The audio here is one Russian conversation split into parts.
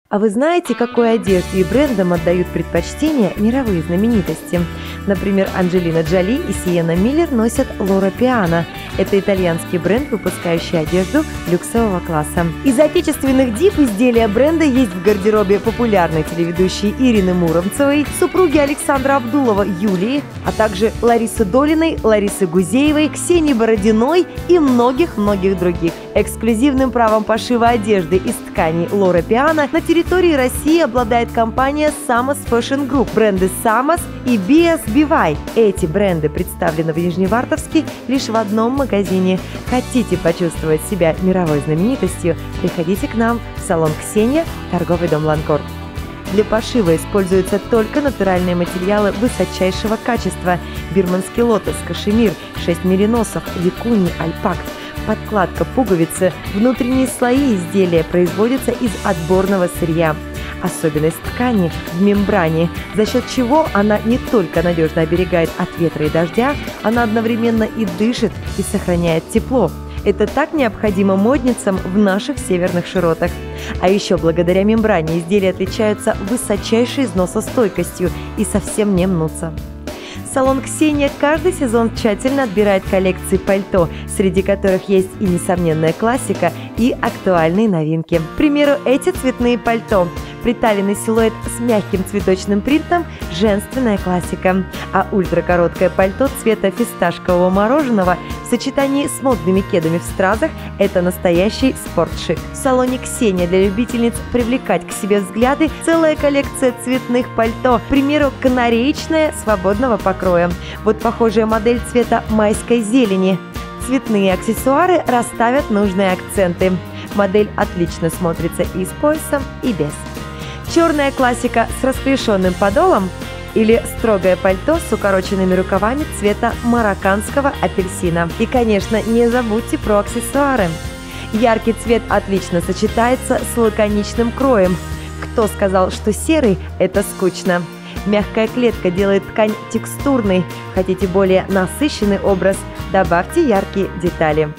А вы знаете, какой одежде и брендам отдают предпочтение мировые знаменитости? Например, Анджелина Джоли и Сиенна Миллер носят Лоро Пиано. Это итальянский бренд, выпускающий одежду люксового класса. Из отечественных див изделия бренда есть в гардеробе популярной телеведущей Ирины Муромцевой, супруги Александра Абдулова Юлии, а также Ларисы Долиной, Ларисы Гузеевой, Ксении Бородиной и многих-многих других. Эксклюзивным правом пошива одежды из тканей Лоро Пиано на территории России обладает компания Samas Fashion Group, бренды Samas и Bias Bivai. Эти бренды представлены в Нижневартовске лишь в одном магазине. Хотите почувствовать себя мировой знаменитостью? Приходите к нам в салон Ксения, торговый дом Ланкор. Для пошива используются только натуральные материалы высочайшего качества: бирманский лотос, кашемир, 6 мериносов, викуни, альпак. Подкладка, пуговицы, внутренние слои изделия производятся из отборного сырья. Особенность ткани в мембране, за счет чего она не только надежно оберегает от ветра и дождя, она одновременно и дышит, и сохраняет тепло. Это так необходимо модницам в наших северных широтах. А еще благодаря мембране изделия отличаются высочайшей износостойкостью и совсем не мнутся. Салон Ксения каждый сезон тщательно отбирает коллекции пальто, среди которых есть и несомненная классика, и актуальные новинки. К примеру, эти цветные пальто. Приталенный силуэт с мягким цветочным принтом – женственная классика. А ультракороткое пальто цвета фисташкового мороженого в сочетании с модными кедами в стразах – это настоящий спортшик. В салоне Ксения для любительниц привлекать к себе взгляды целая коллекция цветных пальто. К примеру, канареечное свободного покроя. Вот похожая модель цвета майской зелени. Цветные аксессуары расставят нужные акценты. Модель отлично смотрится и с поясом, и без. Черная классика с расклешенным подолом или строгое пальто с укороченными рукавами цвета марокканского апельсина. И, конечно, не забудьте про аксессуары. Яркий цвет отлично сочетается с лаконичным кроем. Кто сказал, что серый – это скучно? Мягкая клетка делает ткань текстурной. Хотите более насыщенный образ? Добавьте яркие детали.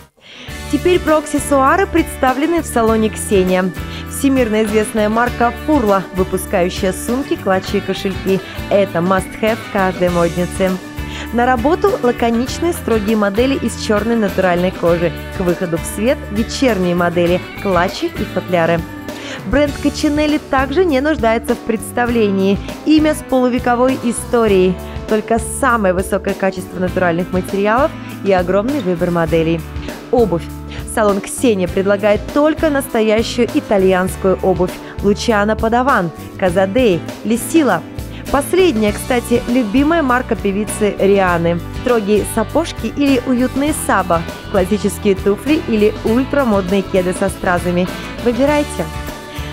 Теперь про аксессуары, представленные в салоне Ксения. Всемирно известная марка Furla, выпускающая сумки, клатчи и кошельки. Это must-have каждой модницы. На работу лаконичные строгие модели из черной натуральной кожи. К выходу в свет вечерние модели, клатчи и футляры. Бренд Качинелли также не нуждается в представлении. Имя с полувековой историей. Только самое высокое качество натуральных материалов и огромный выбор моделей. Обувь. Салон Ксения предлагает только настоящую итальянскую обувь. Лучано Падаван, Казадей, Лисила. Последняя, кстати, любимая марка певицы Рианы. Строгие сапожки или уютные саба, классические туфли или ультрамодные кеды со стразами. Выбирайте.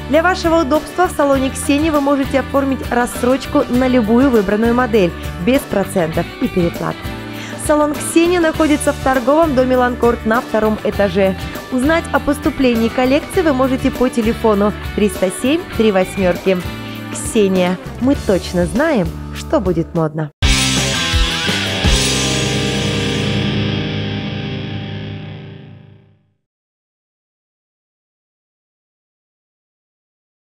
Для вашего удобства в салоне Ксения вы можете оформить рассрочку на любую выбранную модель, без процентов и переплат. Салон Ксения находится в торговом доме Ланкорт на 2-м этаже. Узнать о поступлении коллекции вы можете по телефону 307 38. Ксения. Мы точно знаем, что будет модно.